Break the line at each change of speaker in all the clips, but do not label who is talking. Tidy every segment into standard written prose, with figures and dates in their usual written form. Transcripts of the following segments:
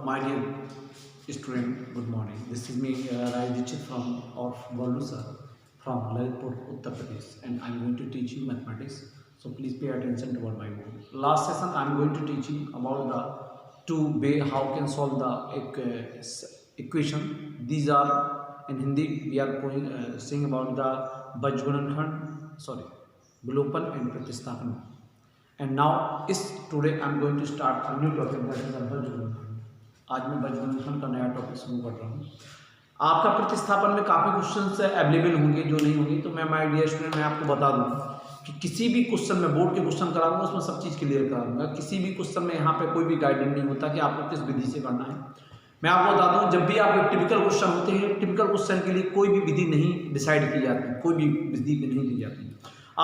My dear student, good morning. This is me, Rai Dixit from of Golu sir from Lalitpur, Uttar Pradesh, and I'm going to teach you mathematics. So please pay attention to what my goal. Last session, I'm going to teach you about the two way how can solve the equation. These are in Hindi. We are going saying about the Bajgunankhand, Vilopan and Pratisthapan. And now is today I am going to start a new topic that is बजगुणनखंड। आज मैं बजगुणनखंड का नया topic शुरू कर रहा हूँ। आपका प्रतिस्थापन में काफ़ी क्वेश्चंस अवेलेबल होंगे, जो नहीं होंगे तो मैं माय डियर स्टूडेंट मैं आपको बता दूँ कि किसी भी क्वेश्चन में बोर्ड के क्वेश्चन कराऊंगा उसमें सब चीज़ क्लियर करा दूंगा। किसी भी क्वेश्चन में यहाँ पे कोई भी गाइडेंस नहीं होता कि आपको किस विधि से करना है। मैं आपको बता दूँ, जब भी आपके टिपिकल क्वेश्चन होते हैं, टिपिकल क्वेश्चन के लिए कोई भी विधि नहीं डिसाइड की जाती, कोई भी विधि नहीं दी जाती।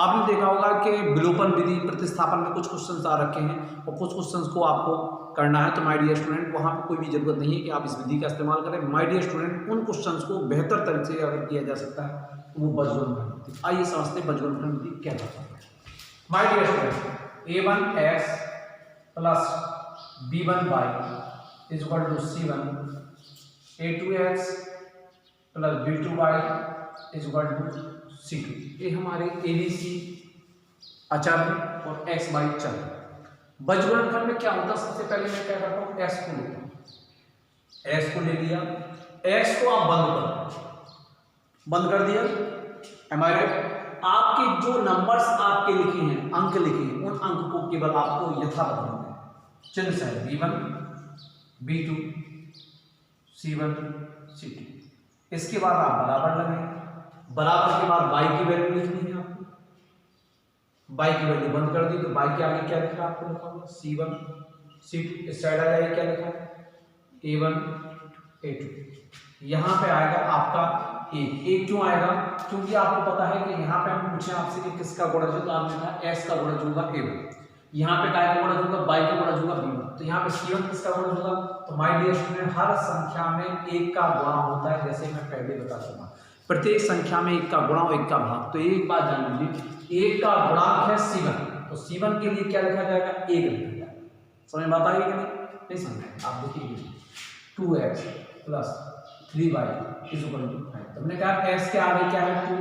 आपने देखा होगा कि विलोपन विधि, प्रतिस्थापन में कुछ क्वेश्चंस आ रखे हैं और कुछ क्वेश्चंस को आपको करना है। तो माय डियर स्टूडेंट वहाँ पर कोई भी जरूरत नहीं है कि आप इस विधि का इस्तेमाल करें। माय डियर स्टूडेंट उन क्वेश्चंस को बेहतर तरीके से अगर किया जा सकता है तो वो बजगुणनखंड विधि। आइए समझते हैं बजगुणनखंड विधि क्या होता है। My dear student a1x plus b1y is equal to c1, a2x plus b2y is equal to C2। ये हमारे ABC अचर है और x y चर है। बजगुणनखंड में क्या होता है, सबसे पहले मैं क्या करता हूँ, x को लेता हूँ। x को ले लिया, x को आप बंद कर दिया। हमारे आपके जो नंबर्स आपके लिखे हैं, अंक लिखे हैं, उन अंक को केवल आपको यथावत रखना है। चिन्ह से b1 b2 c1 c2। इसके बाद आप बराबर लगाएं। बराबर के बाद y की वैल्यू लिखनी है आपको। y की वैल्यू बंद कर दी तो y के आगे क्या लिखा आपको लिखा होगा c1 c2। इस साइड आ जाइए, क्या लिखा है a1 a2। यहाँ पे आएगा आपका एक क्यों आएगा, क्योंकि आपको पता है कि यहाँ पे हम पूछे आपसे कि किसका गुणज होगा, आपने कहा s का गुणज होगा a1। यहाँ पे काय का गुणज होगा, y का गुणज होगा b1। तो यहाँ पे c1 किसका गुणज होगा। तो माय डियर स्टूडेंट हर संख्या में एक का गुणा होता है, जैसे मैं पहले बता चुका। प्रत्येक संख्या में एक का गुणा और एक का भाग। तो एक बात जान लीजिए, एक का गुणांक है c1, तो c1 के लिए क्या लिखा जाएगा, एक लिखा जाएगा। समझ में आता है कि नहीं समझ? आप देखिए 2x plus 3y is equal to 5। तो हमने कहा x के आगे क्या है 2,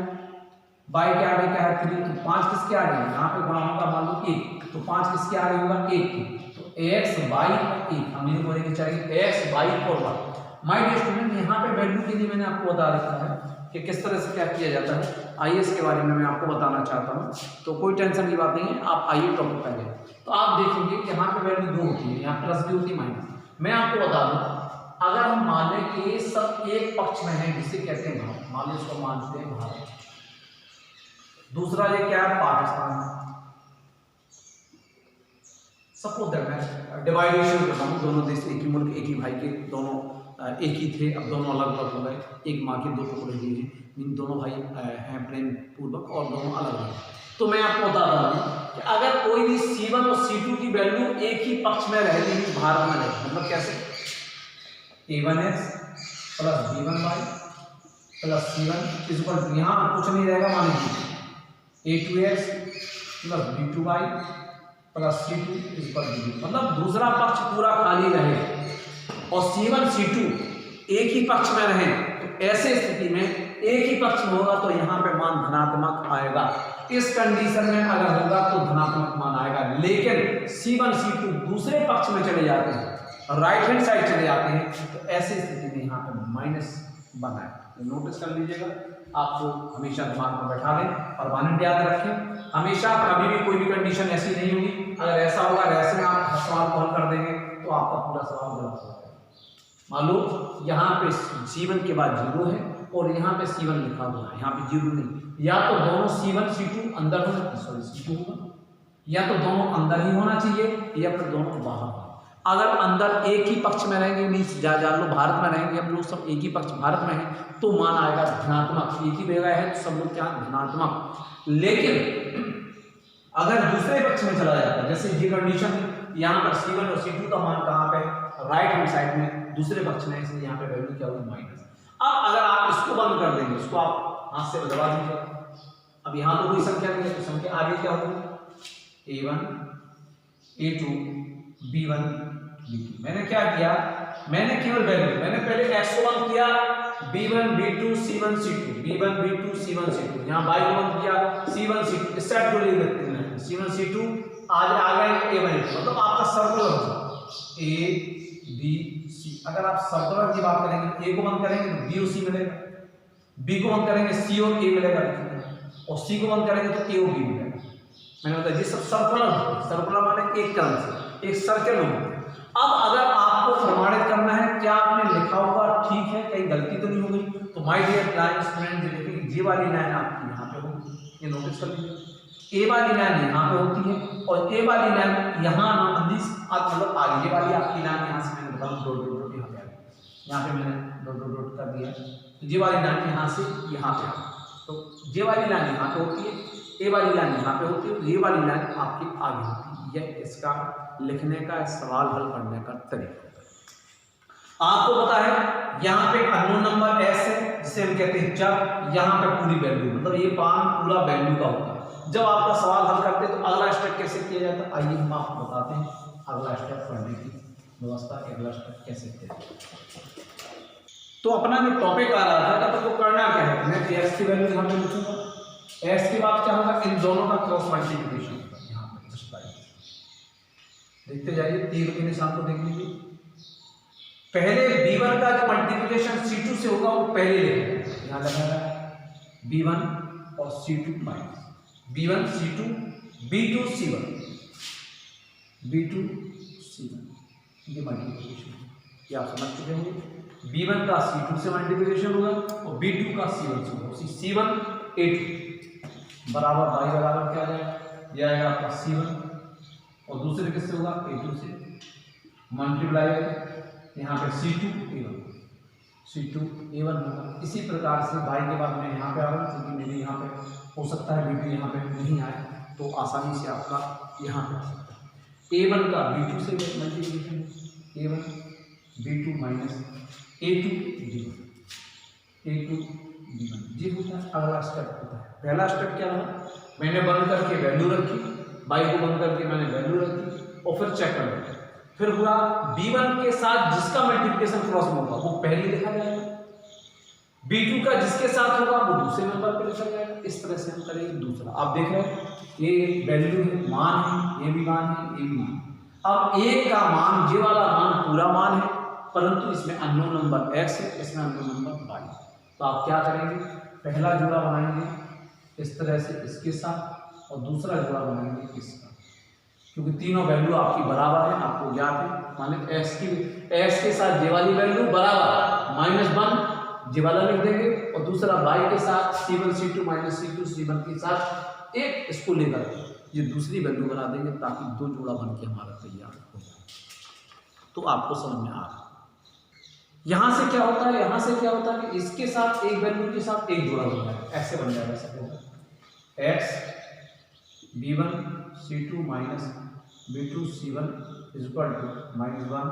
y के आगे क्या है 3, तो 5 किसके आगे है, यहाँ पे गुणा होगा मान लो 1, तो 5 किसके आगे होगा 1। तो x y 1 हम ये बोलेंगे चाहिए x y और y। माय डियर स्टूडेंट यहाँ पे वैल्यू के लिए मैंने आपको बता रखा है कि किस तरह से क्या किया जाता है। आइए इसके बारे में मैं आपको बताना चाहता हूँ, तो कोई टेंशन की बात नहीं है। आप आइए टॉपिक पहले, तो आप देखेंगे कि यहाँ पे वैल्यू 2 होती है, यहाँ प्लस भी होती है माइनस। मैं आपको बता दूँ, अगर हम मान लें कि ये सब एक पक्ष में है, जिसे कहते हैं भारत, मान लो इसको मानते हैं भारत। दूसरा ये क्या है, पाकिस्तान। सपोज दैट मैं डिवाइडेशन करता हूँ, दोनों देश एक ही मुल्क, एक ही भाई के, दोनों एक ही थे, अब दोनों अलग अलग हो गए। एक माँ के दो टुकड़े दिए हैं, इन दोनों भाई हैं प्रेम पूर्वक और दोनों अलग अलग। तो मैं आपको बता रहा हूँ कि अगर कोई भी c1 और c2 की वैल्यू एक ही पक्ष में रह रही, भारत में रहे, मतलब कैसे, a1x plus b1y plus c1 is equal to, यहाँ कुछ नहीं रहेगा, मान लीजिए a2x plus b2y plus c2 is equal to, मतलब दूसरा पक्ष पूरा खाली रहे और c1 c2 एक ही पक्ष में रहे, तो ऐसे स्थिति में एक ही पक्ष में होगा तो यहाँ पे मान धनात्मक आएगा। इस कंडीशन में अगर होगा तो धनात्मक मान आएगा। लेकिन c1 c2 दूसरे पक्ष में चले जाते हैं, राइट हैंड साइड चले जाते हैं, तो ऐसी स्थिति में यहाँ पे माइनस बना है। तो नोटिस कर लीजिएगा, आपको हमेशा दिमाग में बैठा लें, परमानेंट याद रखें। हमेशा कभी भी कोई भी कंडीशन ऐसी नहीं होगी, अगर ऐसा होगा ऐसे में आप सवाल को हल कर देंगे तो आपका पूरा सवाल गलत हो जाएगा। मान लो यहाँ पे c1 के बाद 0 है और यहाँ पे c1 लिखा हुआ है, यहाँ पे 0 नहीं, या तो दोनों c1 c2 अंदर होना, c2 होगा, या तो दोनों अंदर ही होना चाहिए या फिर दोनों बाहर। अगर अंदर एक ही पक्ष में रहेंगे, मीन्स जान लो भारत में रहेंगे हम लोग सब, एक ही पक्ष भारत में है, तो मान आएगा धनात्मक। एक ही जगह है तो सब लोग क्या धनात्मक। लेकिन अगर दूसरे पक्ष में चला जाता है, जैसे ये कंडीशन यहाँ पर c1 और c2 का मान कहाँ पे, राइट हैंड साइड में दूसरे पक्ष में, इसलिए यहाँ पे वैल्यू क्या होगी माइनस। अब अगर आप इसको बंद कर देंगे, इसको आप हाथ से दबा दीजिए, अब यहाँ तो कोई संख्या नहीं है, तो संख्या आगे क्या होगी, a1 a2 b1 B2। मैंने क्या किया, मैंने केवल वैल्यू, मैंने पहले x को 1 किया, B1 B2 C1 C2, B1 B2 C1 C2, यहाँ y को 1 किया C1 C2, इस साइड को ले लेते हैं C1 C2, आज आ गए A1 मतलब आपका सर्कुलर A B C। अगर आप सर्कुलर की बात करेंगे A को 1 करेंगे तो B और C मिलेगा, B को 1 करेंगे C और A मिलेगा, और C को 1 करेंगे तो A और B मिलेगा। मैंने बताया ये सब सर्कुलर माने एक क्रम से एक सर्कल में। अब अगर आपको प्रमाणित करना है क्या आपने लिखा होगा ठीक है, कहीं गलती तो नहीं हो गई, तो माय डियर क्लास स्टूडेंट देखिए ये वाली लाइन आपकी यहाँ पे होगी, ये नोटिस कर लीजिए, ए वाली लाइन यहाँ पे होती है और ए वाली लाइन यहाँ मतलब आगे वाली आपकी लाइन यहाँ से मैंने बताऊँ डॉट डॉट डॉट यहाँ पे आ गई, यहाँ पे मैंने डॉट डॉट डॉट कर दिया, तो ये वाली लाइन यहाँ से यहाँ पे आ गई, तो ये वाली लाइन यहाँ पे होती है, ए वाली लाइन यहाँ पे होती है, ये वाली लाइन आपकी आगे होती है। यह इसका लिखने का सवाल हल करने का तरीका होता है। आपको पता है यहाँ पे एक अननोन नंबर s है जिसे हम कहते हैं चर, यहाँ पे पूरी वैल्यू मतलब ये मान पूरा वैल्यू का होता है। जब आपका सवाल हल करते हैं तो अगला स्टेप कैसे किया जाता है, आइए हम आपको बताते हैं अगला स्टेप पढ़ने की व्यवस्था, अगला स्टेप कैसे किया जाता है। तो अपना जो टॉपिक आ रहा था तो करना क्या है, मैं x की वैल्यू यहाँ पे लिखूंगा, x के बाद क्या होगा, इन दोनों का क्रॉस मल्टीप्लिकेशन होगा यहाँ पे, देखते जाइए तीर के निशान को देख लीजिए। पहले B1 का जो मल्टीप्लिकेशन C2 से होगा वो पहले लिखेंगे, यहाँ लगा रहा है B1 और C2 minus B1 C2 B2 C1 B2 C1, ये मल्टीप्लिकेशन क्या आप समझ चुके होंगे। B1 का C2 से मल्टीप्लिकेशन होगा और B2 का C1 से होगा, C1 A2 बराबर y बराबर क्या आ जाएगा, यह आएगा आपका C1 और दूसरे किससे होगा A2 से मल्टीप्लाई यहाँ पे C2 A1 होगा। इसी प्रकार से y के बाद मैं यहाँ पे आ रहा हूँ, क्योंकि मेरे यहाँ पे हो सकता है B2 यहाँ पे नहीं आए तो आसानी से आपका यहाँ पे आ सकता है। A1 का B2 से multiplication, A1 B2 minus A2 B1 ये होता है अगला स्टेप होता है। पहला स्टेप क्या रहा, मैंने बंद करके वैल्यू रखी, बाई को बंद करके मैंने वैल्यू रखी और फिर चेक कर लिया, फिर हुआ B1 के साथ जिसका मल्टीप्लिकेशन क्रॉस में होगा वो पहले लिखा जाएगा, B2 का जिसके साथ होगा वो दूसरे नंबर पर लिखा जाएगा। इस तरह से हम करेंगे। दूसरा आप देख रहे हैं ये वैल्यू है, मान है, ये भी मान है, ये भी मान। अब एक का मान, ये वाला मान पूरा मान है, परंतु इसमें अननोन नंबर x है, इसमें अननोन नंबर y। तो आप क्या करेंगे, पहला जोड़ा बनाएंगे इस तरह से इसके साथ और दूसरा जोड़ा बनाएंगे इसका, क्योंकि तीनों वैल्यू आपकी बराबर है, आपको ज्ञात है। माने x के साथ ये वाली वैल्यू बराबर -1 ये वाला लिख देंगे और दूसरा y के साथ C1 C2 -C2 C1 के साथ एक इसको लेकर ये दूसरी वैल्यू बना देंगे, ताकि दो जोड़ा बन के हमारा तैयार हो जाए। तो आपको समझ में आ रहा है यहाँ से क्या होता है, यहाँ से क्या होता है कि इसके साथ एक वैल्यू के साथ एक जोड़ा बन जाएगा, ऐसे बन जाएगा सब होगा x B1 C2 minus B2 C1 is equal to -1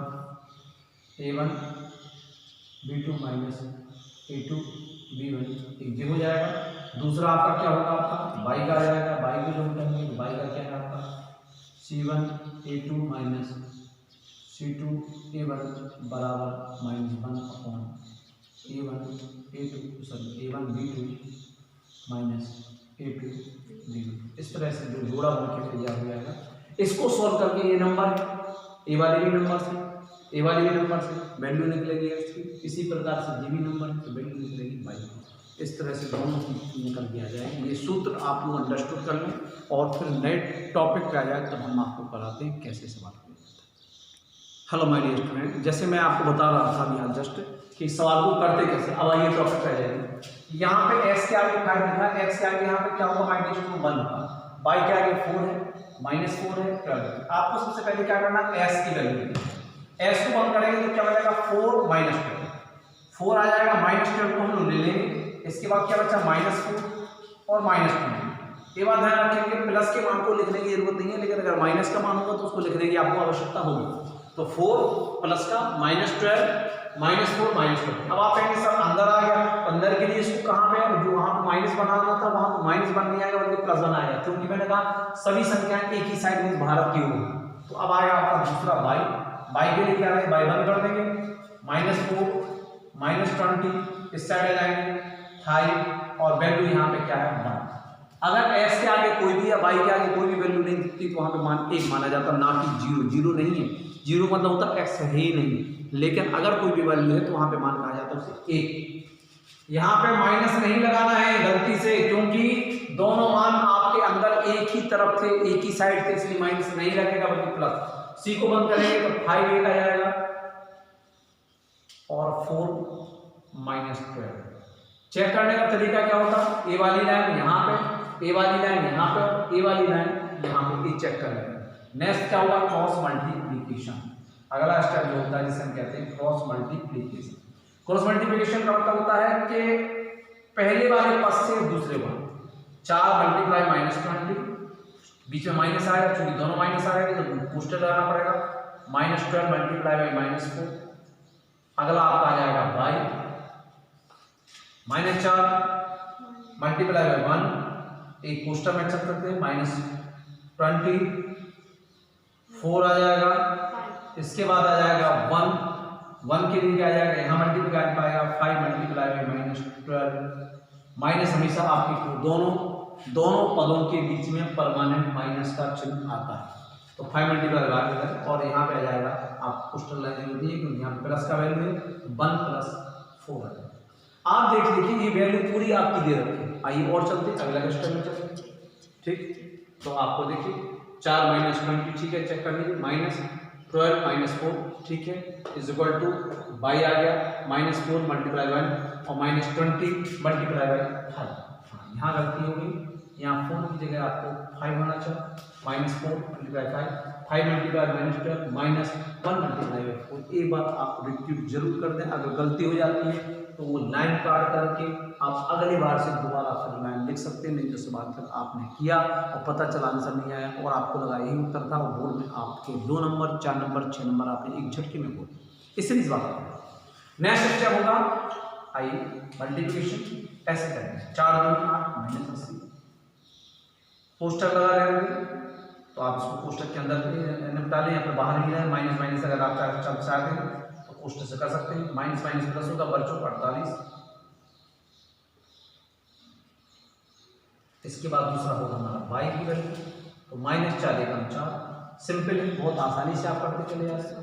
A1 B2 minus A2 B1, एक ये हो जाएगा। दूसरा आपका क्या होगा, आपका y का आ जाएगा, y को जो करेंगे तो y का क्या है आपका C1 A2 minus C2 A1 बराबर -1 A1 B2 minus A2 B1। इस तरह से जो जोड़ा बन के तैयार हो जाएगा। इसको सॉल्व करके ये नंबर ए वाले भी नंबर से ए वाले भी नंबर से वैल्यू निकलेगी x की, इसी प्रकार से ये भी नंबर तो वैल्यू निकलेगी y की। इस तरह से दोनों की निकल के आ जाएगी। ये सूत्र आप लोग अंडरस्टूड कर लें और फिर नए टॉपिक पे आ जाए तब हम आपको कराते हैं कैसे सवाल किया जाता है। हेलो माय डियर स्टूडेंट, जैसे मैं आपको बता रहा था यहाँ जस्ट कि सवाल को करते कैसे, अब आइए टॉपिक पे आ जाएंगे। यहाँ पे x के आगे 5 लिखा है, x के आगे यहाँ पे क्या होगा माय डियर स्टूडेंट 1 होगा, y के आगे 4 है, -4 है, 12। आपको सबसे पहले क्या करना है, s की वैल्यू लेनी है। s को बंद करेंगे तो क्या हो जाएगा 4 -12, 4 आ जाएगा, -12 को हम लोग ले लेंगे। इसके बाद क्या बचा -4 और -2। ये बात ध्यान रखेंगे, प्लस के मान को लिखने की जरूरत नहीं है, लेकिन अगर माइनस का मान होगा तो उसको लिखने की आपको आवश्यकता होगी। तो 4 प्लस का -12 -4 -12। अब आप कहेंगे सर अंदर आ गया, अंदर के लिए इसको कहाँ पे है, जो वहां पर माइनस बनाना था वहां पर माइनस बन नहीं आएगा बल्कि प्लस बन आएगा, क्योंकि मैंने कहा सभी संख्याएं एक ही साइड में भारत की होगी। तो अब आएगा आपका दूसरा y बाई के लिए क्या है, बाई 1 कर देंगे, -4 -20 इस साइड आ जाएंगे 5 और वैल्यू यहाँ पे क्या है 1। अगर x के आगे कोई भी या y के आगे कोई भी वैल्यू नहीं दिखती तो वहाँ पे मान 1 माना जाता, ना कि 0। 0 नहीं है, 0 मतलब होता है x है ही नहीं, लेकिन अगर कोई भी वैल्यू है तो वहाँ पे मान कहा जाता है उसे 1। यहाँ पे माइनस नहीं लगाना है गलती से, क्योंकि दोनों मान आपके अंदर एक ही तरफ थे, एक ही साइड थे, इसलिए माइनस नहीं लगेगा बल्कि प्लस। c को बंद करेंगे तो 5 1 आ जाएगा और 4 -12। चेक करने का तरीका क्या होता है, ए वाली लाइन यहाँ पे, ए वाली लाइन यहाँ पे, ए वाली लाइन यहाँ पे, ये चेक कर लेंगे। नेक्स्ट क्या होगा, क्रॉस मल्टीप्लिकेशन। अगला स्टेप जो होता है जिसे हम कहते हैं क्रॉस मल्टीप्लिकेशन। क्रॉस मल्टीप्लिकेशन का मतलब होता है कि पहले वाले पद से दूसरे पद 4 मल्टीप्लाई -20, बीच में माइनस आएगा, चूंकि दोनों माइनस आ रहे हैं तो पोस्टर लगाना पड़ेगा, -12 मल्टीप्लाई बाई -4। अगला आपका आ जाएगा बाई -4 मल्टीप्लाई बाई 1, एक पोस्टर में एक्सेप्ट करते हैं, -24 आ जाएगा। इसके बाद आ जाएगा 1 के लिए क्या आ जाएगा, यहाँ मल्टीप्लाई पाएगा 5 मल्टीप्लाई बाई -12। माइनस हमेशा आपके दोनों पदों के बीच में परमानेंट माइनस का चिन्ह आता है, तो 5 मल्टीप्लाई बाई, और यहाँ पे आ जाएगा आप पोस्टर लाइन होती है क्योंकि यहाँ पे प्लस का वैल्यू है, 1 + 4 आ जाएगा। आप देख लीजिए ये वैल्यू पूरी आपकी दे रखी है। आइए और चलते, अगला स्टेप में चलते, ठीक। तो आपको देखिए 4 -20, ठीक है, चेक कर लीजिए, -12 -4, ठीक है, इज इक्वल टू बाई आ गया, -4 मल्टीप्लाई बाई और -20 मल्टीप्लाई बाई 5। यहाँ गलती हो गई, यहाँ 4 की जगह आपको 5 होना चाहिए, -4 मल्टीप्लाई 5 मल्टीप्लाई -12 -1 मल्टीप्लाई बाई 4। एक बार आप रिपीट जरूर कर दें, अगर गलती हो जाती है तो वो लाइन काट करके आप अगली बार से दोबारा फिर लाइन लिख सकते हैं, नहीं तो बात तक आपने किया और पता चला आंसर नहीं आया और आपको लगा यही उत्तर था और बोर्ड में आपके 2 नंबर 4 नंबर 6 नंबर आपने एक झटके में बोल, इसलिए इस बात। नेक्स्ट स्टेप होगा, आइए मल्टीप्लिकेशन ऐसे करेंगे, 4 दूनी 8 -80, पोस्टर लगा रहेंगे तो आप इसको पोस्टर के अंदर निपटा लें या फिर बाहर ही रहें, माइनस अगर आप चाहते हैं तो पोस्टर से कर सकते हैं, माइनस प्लस होगा, बच्चों 48। इसके बाद दूसरा होगा हमारा बाई की वैल्यू, तो -4 एकम 4, सिंपल है, बहुत आसानी से आप करते चले जाते हैं।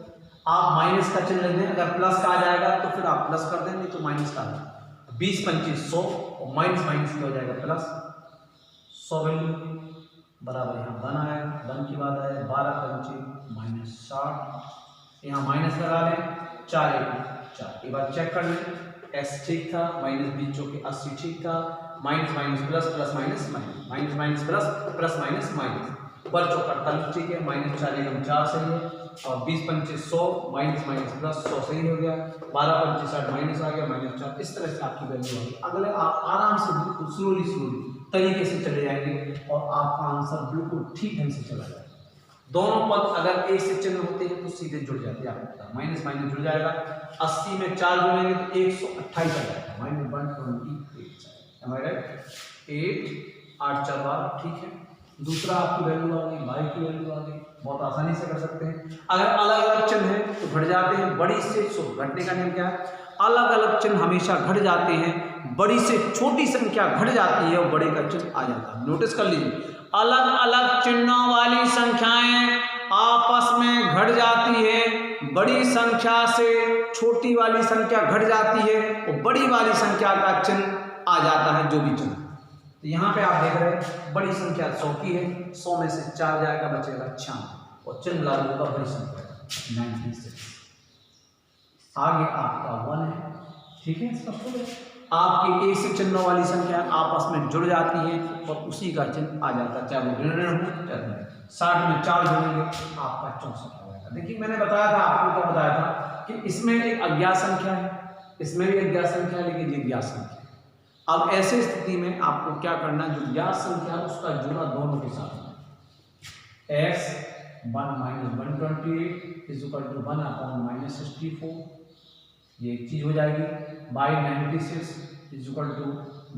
आप माइनस का चिन्ह लें, अगर प्लस का आ जाएगा तो फिर आप प्लस कर दें, नहीं तो माइनस का आ जाएगा। 20 25 100 और माइनस हो जाएगा प्लस, 100 वैल्यू बराबर यहाँ 1 आएगा, 1 के बाद आया 12 25 -60, यहाँ माइनस लगा लें, 4 1 4। एक बार चेक कर लें, s ठीक था, -20 जो कि 80 ठीक था, minus plus plus minus minus plus minus ऊपर 48 ठीक है, -4 एकम 4 सही है, और 20 25 100 माइनस प्लस 100 सही हो गया, 12 25 60 माइनस आ गया -4। इस तरह से आपकी वैल्यू होगी। अगले आप आराम से बिल्कुल स्लोली तरीके से चले जाएंगे और आपका आंसर बिल्कुल ठीक ढंग से चला जाएगा। दोनों पद अगर एक से चिन्ह होते हैं तो सीधे जुड़ जाते हैं, आपको पता माइनस जुड़ जाएगा, 80 में 4 जुड़ेंगे तो 128 आ जाएगा, -128 8 8 4 12, ठीक है। दूसरा आपकी वैल्यू आ गई, बाई की वैल्यू आ गई, बहुत आसानी से कर सकते हैं। अगर अलग अलग चिन्ह है तो घट जाते हैं, बड़ी से घटने का नियम क्या है, अलग अलग चिन्ह हमेशा घट जाते हैं, बड़ी से छोटी संख्या घट जाती है और बड़े का चिन्ह आ जाता है। नोटिस कर लीजिए, अलग अलग चिन्हों वाली संख्याएं आपस में घट जाती है, बड़ी संख्या से छोटी वाली संख्या घट जाती है और बड़ी वाली संख्या का चिन्ह आ जाता है, जो भी चिन्ह। तो यहाँ पे आप देख रहे हैं बड़ी संख्या 100 की है, 100 में से 4 जाएगा, बचेगा 96 और चिन्ह लागू होगा बड़ी संख्या 96। आगे आपका 1 है, ठीक है, स्पष्ट हो गया। आपकी एक से चिन्हों वाली संख्या आपस में जुड़ जाती है और उसी का चिन्ह आ जाता है, चाहे वो ऋण हो चाहे 60 में 4 जुड़ेंगे आपका 64 हो जाएगा। देखिए मैंने बताया था, आपको क्या बताया था कि इसमें एक अज्ञात संख्या है, इसमें भी अज्ञात संख्या है, लेकिन ये ज्ञात संख्या है। अब ऐसे स्थिति में आपको क्या करना है, जो ज्ञात संख्या है उसका जुड़ा दोनों के साथ x 1 - 128 is equal to 1 upon -64, ये एक चीज हो जाएगी, बाई 96 इज इक्वल टू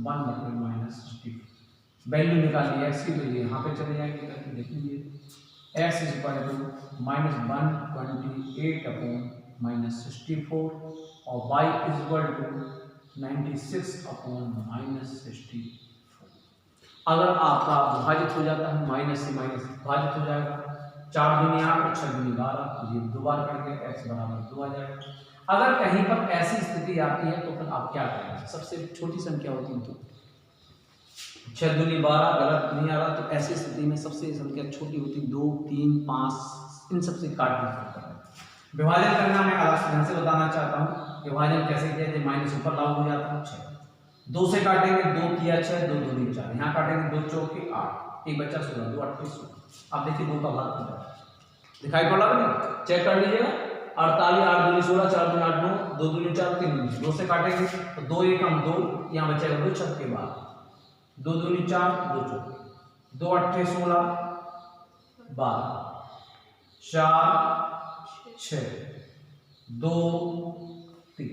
1 बटे -64। वैल्यू निकालिए x की, तो ये यहाँ पे चले जाएंगे, करके देख लीजिए x इज इक्वल टू -128/-64 और y इज इक्वल टू 96/-64। अगर आपका विभाजित हो जाता है माइनस से माइनस विभाजित हो जाएगा, 4 दूनी 8 और 6 दूनी 12, ये 2 बार करके x बराबर 2 आ जाएगा। अगर कहीं पर ऐसी स्थिति आती है तो फिर आप क्या करेंगे? सबसे छोटी संख्या होती है तो 6 दूनी 12 गलत नहीं आ रहा, तो ऐसी स्थिति में सबसे संख्या छोटी होती 2, 3, 5 इन सबसे काटना पड़ता है। विभाजन करना मैं अलग से बताना चाहता हूँ। विभाजन कैसे किया जाए? माइनस ऊपर लागू हो जाता है 6, 2 से काटेंगे 2 किया 6, 2 दूनी 4, यहाँ काटेंगे 2 चौके 8, एक बच्चा 16, 2 8 16। अब देखिए 2 का भाग कितना दिखाई पड़ रहा है, चेक कर लीजिएगा। 48, 8 दूनी 16, 4 दूनी 8 9, 2 दूनी 4, 3 दूनी 2 से काटेंगे तो 2 1 हम 2, यहाँ बचेगा 2 6 के बाद 2 दूनी 4, 2 चौके 2 8 16 12 4 6 2 3।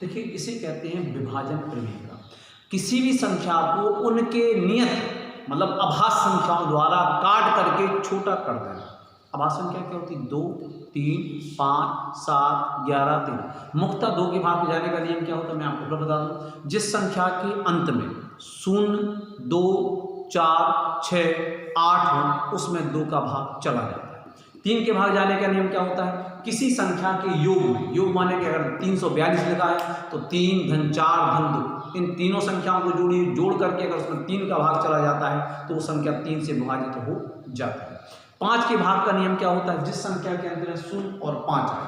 देखिए इसे कहते हैं विभाजन प्रमेय। किसी भी संख्या को उनके नियत मतलब आभास संख्याओं द्वारा काट करके छोटा कर देना। आभास संख्या क्या होती है? 2 3 5 7 11 3। मुख्यतः 2 के भाग में जाने का नियम क्या होता है मैं आपको बता दूं। जिस संख्या के अंत में 0 2 4 6 8 हो उसमें 2 का भाग चला जाता है। 3 के भाग जाने का नियम क्या होता है? किसी संख्या के योग में, योग माने कि अगर 342 लिखा है तो 3 धन 4 धन 2 इन तीनों संख्याओं को जोड़ करके अगर उसमें 3 का भाग चला जाता है तो वो संख्या 3 से विभाजित हो जाती है। 5 के भाग का नियम क्या होता है? जिस संख्या के अंदर 0 और 5 है,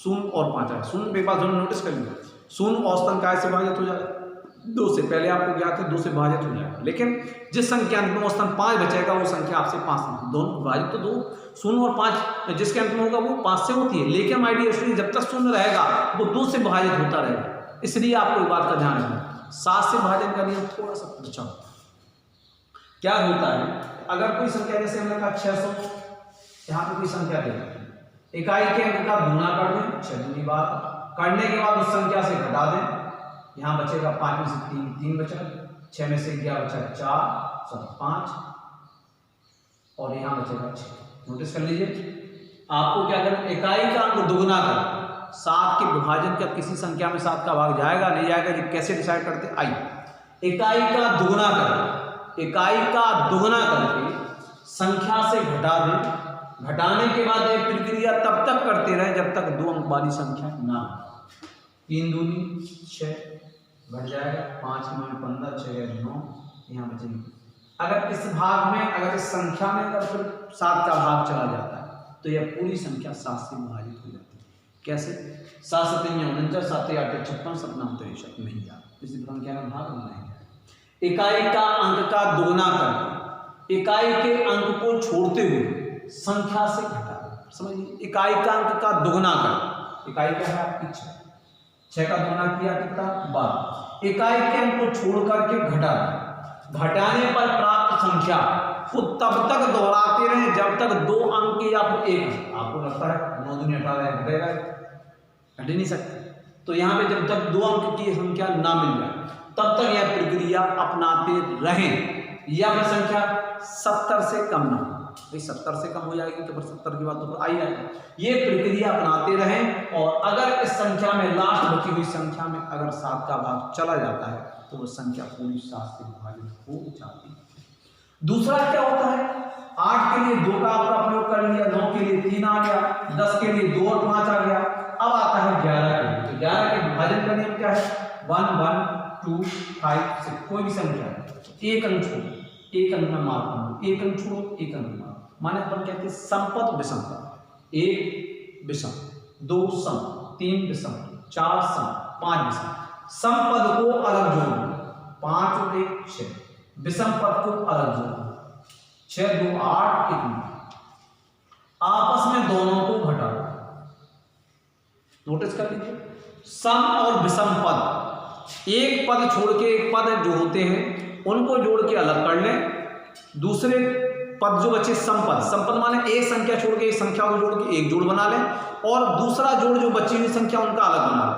0 और 5 है, 0 एक बार दोनों नोटिस कर लीजिए, 0 औसतन काय से विभाजित हो जाएगा? 2 से। पहले आपको ज्ञात है 2 से विभाजित हो जाएगा, लेकिन जिस संख्या अंत में औसतन 5 बचेगा वो संख्या आपसे 5 दोनों विभाजित तो 2 0 और 5 जिसके अंत में होगा वो 5 से होती है, लेकिन माय डियर स्टूडेंट जब तक 0 रहेगा वो 2 से विभाजित होता रहेगा। इसलिए आपको एक बात का ध्यान रखना, 7 से विभाजन का नियम थोड़ा सा अच्छा होता है। क्या होता है? अगर कोई संख्या जैसे हमने कहा 600, यहाँ पे कोई संख्या दे इकाई के अंक का गुना कर दें 6 दूनी 12, करने के बाद उस संख्या से घटा दें, यहाँ बचेगा 5 में से 3 बचा, 6 में से 11 बचा 4 5 और यहाँ बचेगा 6। नोटिस कर लीजिए, आपको क्या करना? इकाई का अंक दुगुना कर 7 के विभाजन का किसी संख्या में 7 का भाग जाएगा नहीं जाएगा, ये कैसे डिसाइड करते? आइए इकाई का दुगुना कर, इकाई का दुगुना करके संख्या से घटा दें, घटाने के बाद एक प्रक्रिया तब तक करते रहे जब तक 2 अंक वाली संख्या ना हो। 3 दूनी 6 घट जाएगा, 5 में 15 6 9 यहाँ बचेगी। अगर इस भाग में अगर इस संख्या में अगर फिर 7 का भाग चला जाता है तो यह पूरी संख्या 7 से विभाजित हो जाती है। कैसे? 7 7 49 7 8 56 7 9 63 नहीं जाता, इसी संख्या का भाग नहीं है। इकाई का अंक का दुगुना करके इकाई के अंक को छोड़ते हुए संख्या से घटा, समझिए इकाई का अंक का दुगुना कर, इकाई का है आपकी 6 का दुगुना किया कितना? 12। इकाई के अंक को छोड़ करके घटा, घटाने पर प्राप्त संख्या को तब तक दोहराते रहे जब तक 2 अंक या फिर 1 अंक। आपको लगता है 9 दूनी 18 घटेगा? घट नहीं सकते। तो यहाँ पे जब तक 2 अंक की संख्या ना मिल जाए तब तक यह प्रक्रिया अपनाते रहें, या फिर संख्या 70 से कम ना हो। भाई 70 से कम हो जाएगी तो फिर 70 की बात तो आई जाएगी। ये प्रक्रिया अपनाते रहें और अगर इस संख्या में लास्ट बची हुई संख्या में अगर 7 का भाग चला जाता है तो वो संख्या पूरी 7 से विभाजित हो जाती है। दूसरा क्या होता है? 8 के लिए 2 का आपका प्रयोग कर लिया, 9 के लिए 3 आ गया, 10 के लिए 2 और 5 आ गया। अब आता है 11 के लिए, तो 11 के विभाजन का नियम क्या है? 1 1 2 5 6 कोई भी संख्या एक अंक छोड़ो, एक अंक में मार्क करो, एक अंक छोड़ो एक अंक में मार्क, माने अपन कहते हैं समपद विषमपद। 1 विषम, 2 सम, 3 विषम, 4 सम, 5 विषम। समपद को अलग जोड़ो, 5 और 1 6, विषम पद को अलग जोड़ो, 6 2 8 1 9, आपस में दोनों को घटाओ। नोटिस कर लीजिए, सम और विषम पद, एक पद छोड़ के एक पद जो होते हैं उनको जोड़ के अलग कर लें, दूसरे पद जो बचे समपद, समपद माने एक संख्या छोड़ के एक संख्या को जोड़ के एक जोड़ बना लें और दूसरा जोड़ जो बची हुई संख्या उनका अलग बना लें।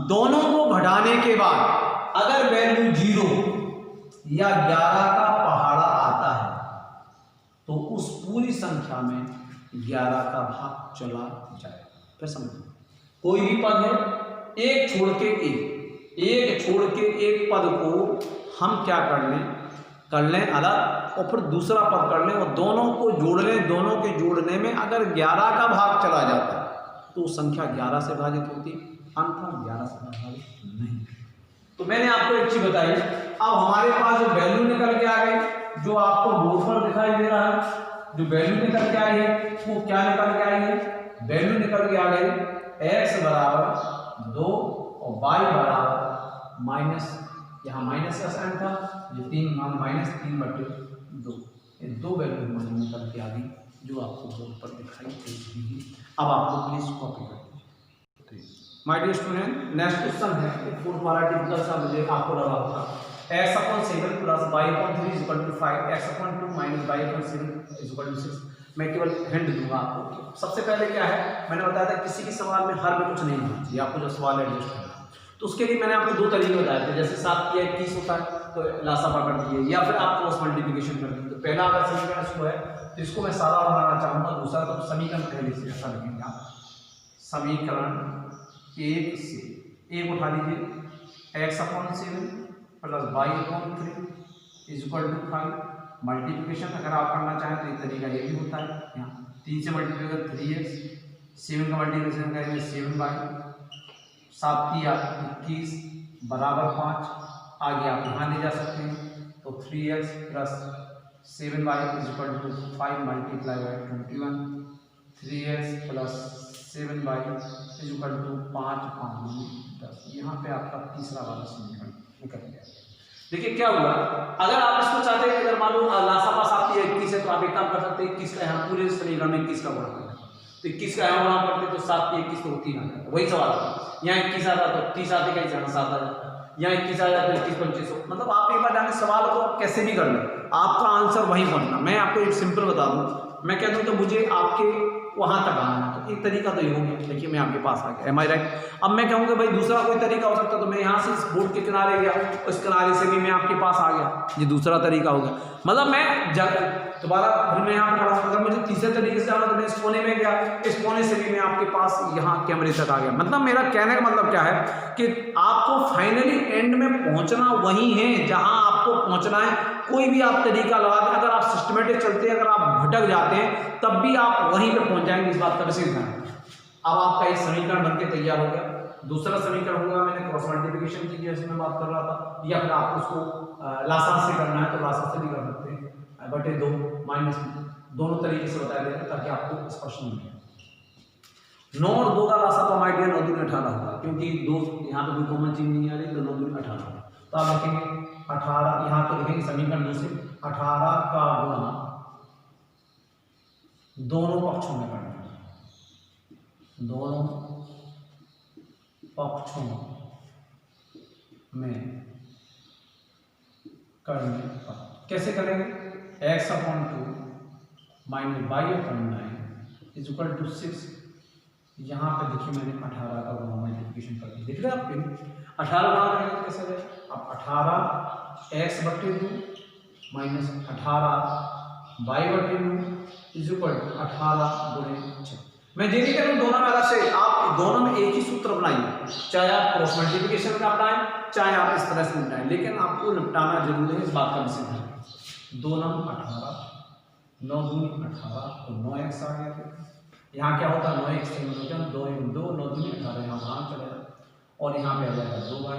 दोनों को घटाने के बाद अगर वैल्यू 0 या 11 का पहाड़ा आता है तो उस पूरी संख्या में 11 का भाग चला जाएगा। फिर समझो, कोई भी पद है, एक छोड़ के एक पद को हम क्या कर लें अलग, और फिर दूसरा पद कर लें और दोनों को जोड़ लें। दोनों के जोड़ने में अगर 11 का भाग चला जाता है तो संख्या 11 से भाजित होती है, अन्यथा 11 से भाजित नहीं। तो मैंने आपको एक चीज बताई। अब हमारे पास जो वैल्यू निकल के आ गई, जो आपको बोर्ड पर दिखाई दे रहा है, जो वैल्यू निकल के आई है वो क्या निकल के आई है? वैल्यू निकल के आ गई x बराबर 2 और y बराबर माइनस, यहाँ माइनस का साइन था, ये 3 माइनस 3/2, ये 2 वैल्यू हमारी निकल के आ गई जो आपको बोर्ड पर दिखाई दे रही है। अब आप लोग प्लीज कॉपी कर लीजिए। My dear student, next question है फोर्थ वाला टिपिकल सा, मुझे आपको लगा होगा x/7 plus y/3 is equal to 5, x/2 minus y/7 is equal to 6। मैं केवल हिंट दूंगा आपको। सबसे पहले क्या है, मैंने बताया था किसी भी सवाल में हर में कुछ नहीं होना चाहिए, आपको जो सवाल एडजस्ट करना। तो उसके लिए मैंने आपको 2 तरीके बताए थे, जैसे 7 या 21 होता है तो लासापा कर दिए, या फिर आप क्रॉस मल्टीप्लिकेशन कर दिए। तो पहला अगर समीकरण इसको है तो इसको मैं सादा बनाना चाहूँगा, दूसरा तो समीकरण पहले से ऐसा लिखेंगे आप, समीकरण 1 से 1 उठा लीजिए, x/7 plus y/3 is equal to 5। Multiplication अगर आप करना चाहें तो एक तरीका ये भी होता है, यहाँ 3 से मल्टीप्लाई 3x, 7 का मल्टीप्लिकेशन करेंगे 7y, 7 21 बराबर 5। आगे आप यहाँ ले जा सकते हैं, तो 3x plus 7y is equal to 5 multiply by 21, 3x plus 7y is equal to 5 5 10। यहाँ पे आपका तीसरा वाला समीकरण निकल गया। देखिए क्या हुआ, अगर आप इसको चाहते हैं, अगर मान लो लासापास आपकी 21 है तो आप एक काम कर सकते हैं, 21 का यहाँ पूरे समीकरण में 21 का गुणा करना, तो 21 का यहाँ गुणा करते तो 7 की 21 तो 3 आ जाता। वही सवाल था, यहाँ 21 आता तो 30 आते का, यहाँ 7 आ जाता, यहाँ 21 आ जाता तो 21 25। मतलब आप एक बार जाने सवाल को आप कैसे भी कर लें, आपका आंसर वहीं पहुंचना। मैं आपको एक सिंपल बता दूं, मैं कह दूं तो मुझे आपके वहां तक आना है, तो एक तरीका तो ये हो गया, देखिए मैं आपके पास आ गया, एम आई राइट। अब मैं कहूँगा भाई दूसरा कोई तरीका हो सकता, तो मैं यहाँ से इस बोर्ड के किनारे गया, उस किनारे से भी मैं आपके पास आ गया, ये दूसरा तरीका हो गया। मतलब मैं दोबारा फिर मैं यहाँ पर खड़ा हूँ, अगर मुझे तीसरे तरीके से जाना तो मैं इस कोने में गया, इस कोने से भी मैं आपके पास यहाँ कैमरे तक आ गया। मतलब मेरा कहने का मतलब क्या है कि आपको फाइनली एंड में पहुँचना वही है जहाँ आपको पहुँचना है। कोई भी आप तरीका लगा दें, अगर आप सिस्टमेटिक चलते हैं, अगर आप भटक जाते हैं, तब भी आप वहीं पर पहुँच जाएंगे, इस बात का विशेष ध्यान। अब आपका एक समीकरण बनके तैयार हो गया। दूसरा समीकरण होगा, मैंने क्रॉस मल्टीप्लिकेशन की जैसे मैं बात कर रहा था, या फिर आप उसको लासा से करना है तो लासा से भी कर सकते हैं, बटे 2 माइनस 2, दोनों तरीके से बताया गया ताकि आपको स्पष्ट मिले। 9 और 2 का लासा तो माइडिया 9 दूनी 18 होगा, क्योंकि 2 यहाँ पे कोई कॉमन चीज नहीं आ रही, तो 9 दूनी 18 होगा। तो आप लिखेंगे 18, यहाँ पे लिखेंगे समीकरण 2 से 18 का गुणा दोनों पक्षों में करना है, दोनों पक्षों में करने पर कैसे करेंगे, x/2 minus y/9 is equal to 6। यहाँ पे देखिए मैंने 18 का गुणा मल्टीप्लिकेशन कर दिया, दिख रहा है आपके 18 गुणा करेंगे तो कैसे है, अब 18x/2 minus 18y/2 is equal to 18 गुणे 6। मैं ये नहीं कह रहा हूँ दोनों में अलग से, आप दोनों में एक ही सूत्र बनाइए, चाहे आप क्रॉस मल्टीप्लिकेशन का अपनाएं, चाहे आप इस तरह से निपटाएं, लेकिन आपको निपटाना जरूरी है, इस बात का विशेष ध्यान। 2 9 18, 9 दूनी 18, तो 9x आ गया। यहाँ क्या होता है, 9x से 2 2 9 दूनी 18, यहाँ बाहर चलेगा और यहाँ पे आ जाएगा 2y,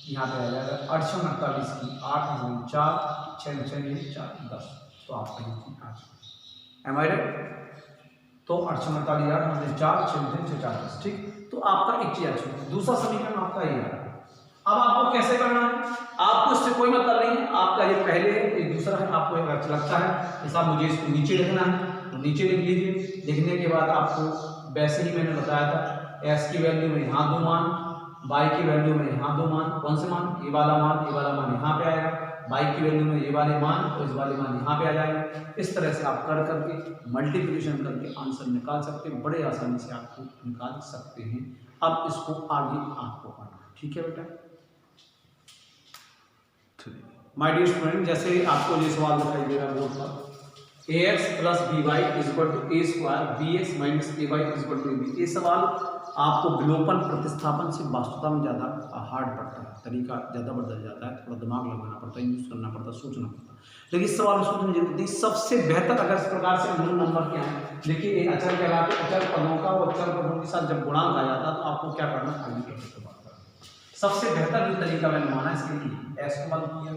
यहाँ पे आ जाएगा 8 48 की 8 4 6 6 4 10। तो आपका एम आई राइट, तो 8 48 4 6 4 10, ठीक। तो आपका एक चीज अच्छा, दूसरा समीकरण आपका ये है। अब आपको कैसे करना है, आपको इससे कोई मतलब नहीं है, आपका ये पहले एक दूसरा है, आपको एक अच्छा लगता है ऐसा मुझे इसको नीचे लिखना है तो नीचे लिख लीजिए। लिखने के बाद आपको वैसे ही मैंने बताया था, x की वैल्यू में यहाँ 2 मान, y की वैल्यू में यहाँ 2 मान, कौन से मान, ये वाला मान यहाँ पे आएगा, y की वैल्यू में ये वाले मान और इस वाले मान यहाँ पे आ जाएंगे। इस तरह से आप कर करके मल्टीप्लिकेशन करके आंसर निकाल सकते हैं, बड़े आसानी से आपको निकाल सकते हैं। अब इसको आगे आपको करना है, ठीक है बेटा। माय डियर स्टूडेंट, जैसे आपको ये सवाल दिखाई दे रहा है बोर्ड पर, ax plus by is equal to a square bx minus ay is equal to ab। ये सवाल आपको विलोपन प्रतिस्थापन से वास्तवता में ज़्यादा हार्ड पड़ता है, तरीका ज़्यादा बदल जाता है, थोड़ा दिमाग लगाना पड़ता है, यूज़ करना पड़ता है, सोचना पड़ता है। लेकिन इस सवाल में सोचने की जरूरत नहीं। सबसे बेहतर अगर इस प्रकार से मूल नंबर क्या है, देखिए एक अचर कहलाते अचर पदों का और अचर पदों के साथ जब गुणांक आ जाता है तो आपको क्या करना है, आगे कैसे बात करना। सबसे बेहतर जो तरीका मैंने माना इसके लिए एस को बंद किया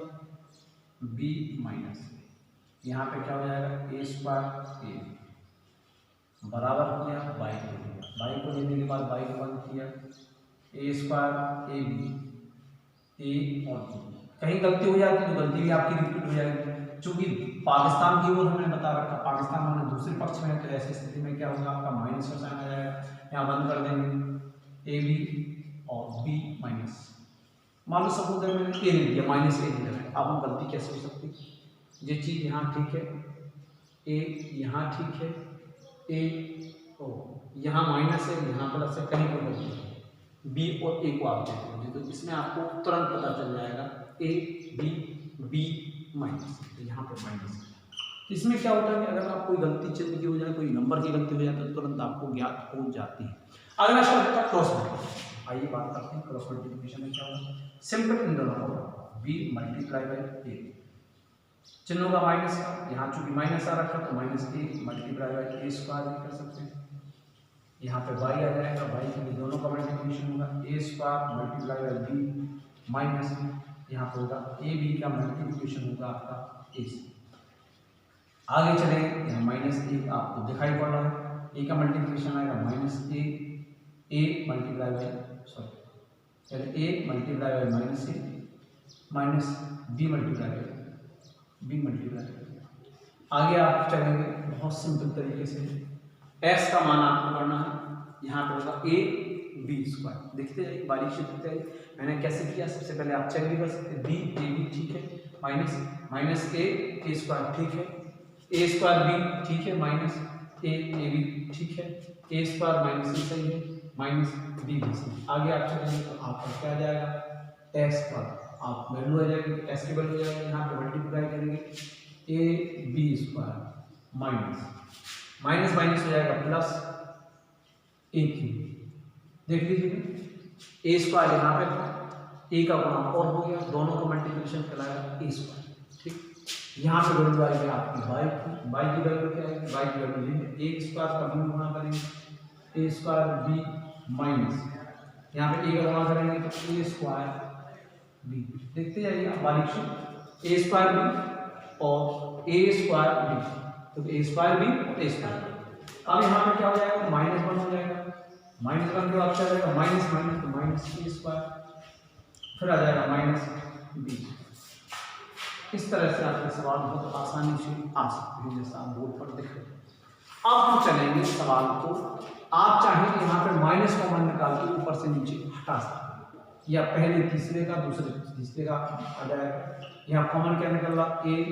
बी माइनस, यहाँ पे क्या हो जाएगा ए स्क्वायर ए बराबर किया बाई को लिया, बाई को लेने के बाद बाई को बंद किया ए स्क्वायर ए बी ए और बी। कहीं गलती हो जाती है तो गलती भी आपकी रिपीट हो जाएगी। चूंकि पाकिस्तान की ओर हमने बता रखा, पाकिस्तान हमने दूसरे पक्ष में है, तो ऐसी स्थिति में क्या होगा, आपका माइनस का साइन आ जाएगा। यहाँ बंद कर देंगे ए बी और बी माइनस। मान लो सपोज मैंने ए ले लिया माइनस ए लिया है, अब हम गलती कैसे हो सकती है, ये चीज़ यहाँ ठीक है, ए यहाँ ठीक है, ए ओ यहाँ माइनस है यहाँ प्लस है, कहीं पर गलती है बी और ए को आप देखते हैं तो इसमें आपको तुरंत पता चल जाएगा ए बी बी माइनस, यहाँ पर माइनस। इसमें क्या होता है कि अगर आप कोई गलती चिन्ह की हो जाए, कोई नंबर की गलती हो जाए तो तुरंत आपको ज्ञात हो जाती है। अगला शब्द है क्रॉस मल्टीप्लिकेशन। आइए बात करते हैं क्रॉस मल्टीप्लिकेशन में क्या होगा। सिंपल इन दोनों होगा बी मल्टीप्लाई बाई ए, चिन्हों का माइनस का, यहाँ चूंकि माइनस आ रखा तो minus A multiply by A square भी कर सकते हैं। यहाँ पे बाई आ जाएगा, बाई के लिए दोनों का मल्टीप्लिकेशन होगा A square multiply by B minus यहाँ पे होगा ए बी का मल्टीप्लिकेशन होगा आपका ए से। आगे चलेंगे, यहाँ माइनस ए आपको दिखाई पड़ रहा है, ए का मल्टीप्लिकेशन आएगा minus A multiply by A multiply by minus A minus B multiply by B multiply. आगे आप चलेंगे बहुत सिंपल तरीके से, एक्स का मान आपको करना है, यहाँ पे होगा ए बी स्क्वायर। देखते जाइए बारीक से देखते जाइए मैंने कैसे किया। सबसे पहले आप चेक भी कर सकते हैं, बी ए बी ठीक है, माइनस ए स्क्वायर ठीक है, ए स्क्वायर बी ठीक है, माइनस ए बी ठीक है, ए स्क्वायर माइनस ए सही है, माइनस बी भी सही। आगे आप चलेंगे तो आपका क्या आ जाएगा एक्स पर आप वैल्यू आ जाएगी, एक्स की वैल्यू आ जाएगी, यहाँ पे मल्टीप्लाई करेंगे A B square minus minus हो जाएगा प्लस ए की। देख लीजिए ए स्क्वायर यहाँ पे था, ए का गुणा और हो गया, दोनों का मल्टीप्लिकेशन कराएगा ए स्क्वायर। ठीक, यहाँ पे वैल्यू आएगी आपकी बाई की वैल्यू क्या आएगी, बाई की वैल्यू लेंगे ए स्क्वायर का भी गुणा करेंगे ए स्क्वायर बी माइनस यहाँ पे ए का गुणा करेंगे तो ए स्क्वायर बी। देखते जाइए आप बारीक से, ए स्क्वायर बी और ए स्क्वायर बी, तो ए स्क्वायर बी और ए स्क्वायर बी। अब यहाँ पे क्या हो जाएगा माइनस वन हो जाएगा, माइनस वन के बाद क्या जाएगा माइनस माइनस तो माइनस ए स्क्वायर, फिर आ जाएगा माइनस बी। इस तरह से आपके सवाल बहुत आसानी से आ सकते हैं जैसा आप बोर्ड पर देख रहे हैं। अब हम चलेंगे सवाल को, आप चाहें तो यहाँ पे माइनस कॉमन निकाल के ऊपर से नीचे हटा सकते हैं, या पहले तीसरे का दूसरे तीसरे का आ जाएगा। यहाँ कॉमन क्या निकल रहा ए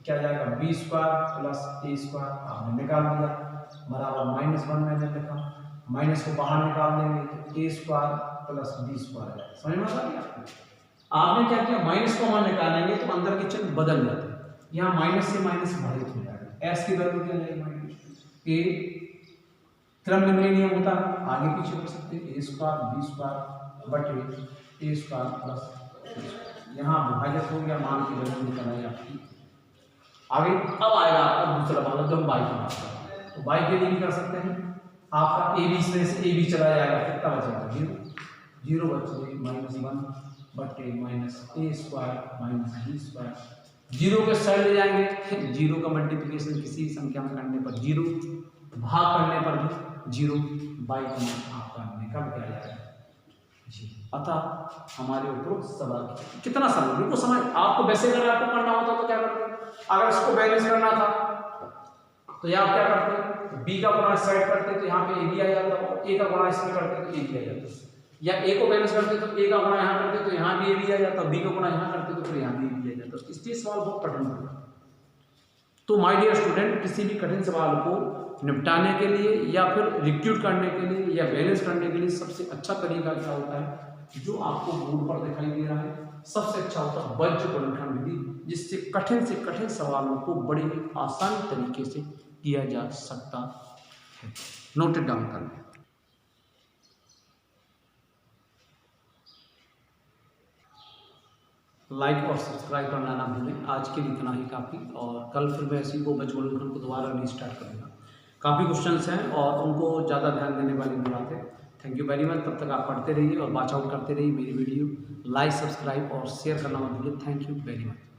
क्या जाएगा बी स्क्वायर प्लस ए स्क्वायर आपने निकाल दिया बराबर माइनस वन मैंने लिखा, माइनस को बाहर निकाल देंगे तो ए स्क्वायर प्लस बी स्क्वायर। समझ में आ गया आपने क्या किया, माइनस को कॉमन निकालेंगे तो अंदर के चिन्ह बदल जाते हैं, यहाँ माइनस से माइनस भारित हो जाएगा, एस की वैल्यू क्या जाएगी माइनस ए, क्रम में नियम होता है आगे पीछे कर सकते हैं, ए स्क्वायर बी स्क्वायर बटे ए स्क्वायर प्लस यहाँ विभाजित हो गया, मान की वैल्यू निकल आई आपकी। आगे अब आएगा आपका दूसरा वाला जब बाई की बात करते हैं, तो बाई के लिए भी कर सकते हैं, आपका ए बी इसमें से ए बी चला जाएगा, कितना बचेगा जीरो बचे माइनस वन बटे minus A square minus B square. Zero के साइड ले जाएंगे, जीरो का मल्टीप्लिकेशन किसी संख्या में करने पर जीरो, भाग करने पर भी जीरो, बाई का मान आपका निकल के आ जाएगा जी। अतः हमारे ऊपर सवाल कितना सरल, बिल्कुल समझ। आपको वैसे अगर आपको करना होता तो क्या करते, अगर इसको बैलेंस करना था तो यहाँ क्या करते, बी का गुणा साइड करते तो यहाँ पे ए बी आ जाता, और ए का गुणा इसमें करते तो ए बी आ जाता, या ए को बैलेंस करते तो ए का गुणा यहाँ करते तो यहाँ भी ए बी आ जाता, बी का गुणा यहाँ करते तो फिर यहाँ भी ए बी आ जाता। इसलिए सवाल बहुत कठिन होगा। तो माय डियर स्टूडेंट, किसी भी कठिन सवाल को निपटाने के लिए या फिर रिक्यूट करने के लिए या बैलेंस करने के लिए सबसे अच्छा तरीका क्या होता है, जो आपको बोर्ड पर दिखाई दे रहा है। सबसे अच्छा होता है वज्र गुणनखंड विधि, जिससे कठिन से कठिन सवालों को बड़े ही आसान तरीके से किया जा सकता है। नोट डाउन कर लें। लाइक और सब्सक्राइब करना ना भूलें। आज के लिए इतना ही काफ़ी, और कल फिर मैं इसी को वज्र गुणनखंड को दोबारा रीस्टार्ट करूँगा। काफ़ी क्वेश्चंस हैं और उनको ज़्यादा ध्यान देने वाली भी बात है। Thank you very much. तब तक आप पढ़ते रहिए और वॉच आउट करते रहिए मेरी वीडियो। लाइक, सब्सक्राइब और शेयर करना मत भूलिए। Thank you very much.